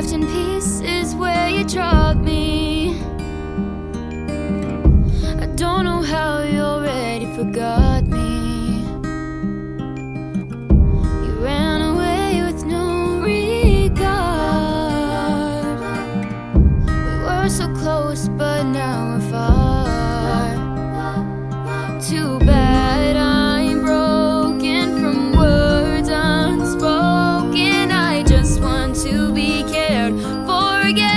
left in pieces where you dropped me. I don't know how you already forgot me. You ran away with no regard. We were so close, but now we're far. Too bad I'm broken from words unspoken. I just want to be cared for again.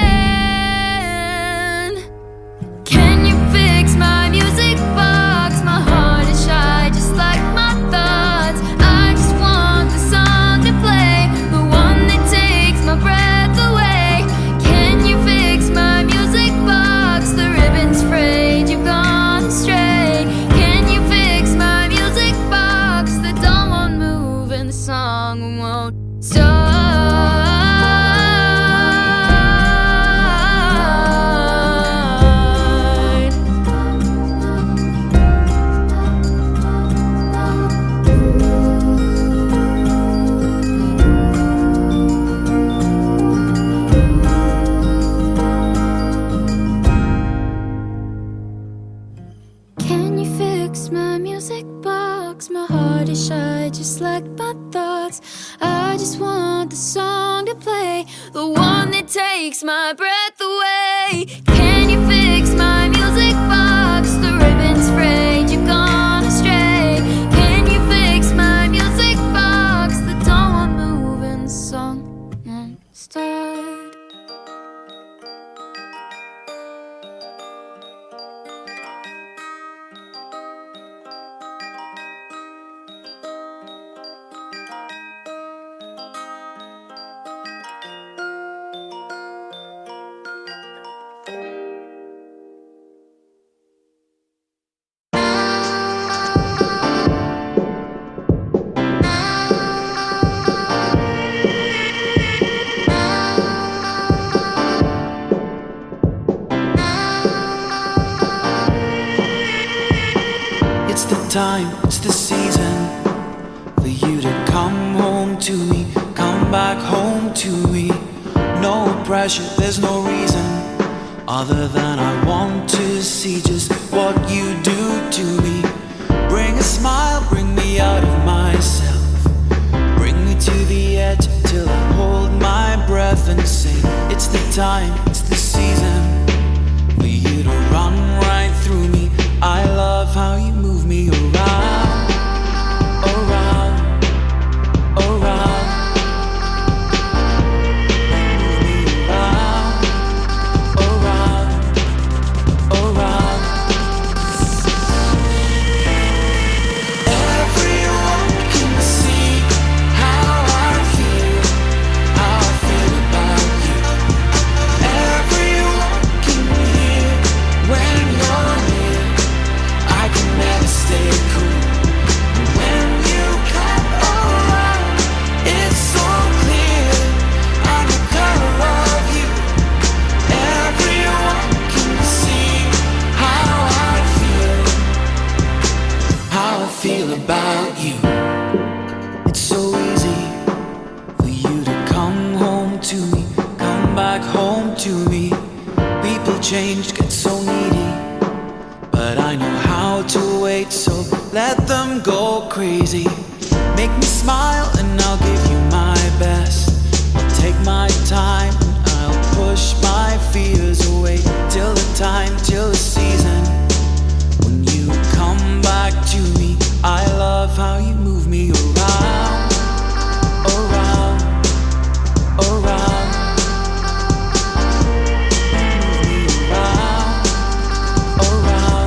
Can you fix my music box? My heart is shy, just like my thoughts. I just want the song to play, the one that takes my breath away. Can you fix my music box? The ribbon's frayed, you've gone astray. Can you fix my music box? The doll won't move and the song won't start. Can you fix my music box? My heart is shy, just like my thoughts. I just want the song to play, the one that takes my breath away. Can you fix my music box? The ribbon's frayed, you've gone astray. Can you fix my music box? The doll won't move and the song won't start. It's the time, it's the season for you to come home to me, come back home to me. No pressure, there's no reason other than I want to see just what you do to me. Bring a smile, bring me out of myself, bring me to the edge till I hold my breath and say, it's the time, it's the season for you to run right through me. I love how you move me around, around, around. Move me around, around, around. Everyone can see how I feel about you. Everyone can hear when you're near. I can never stay cool. When you come around, it's so clear I'm the color of you. Everyone can see how I feel about you. It's so easy for you to come home to me, come back home to me. People change, get so needy, but I know how to wait, so let them go crazy. Make me smile and I'll give you my best. I'll take my time and I'll push my fears away till the time, till the season when you come back to me. I love how you move me around, around, around. Move me around, around.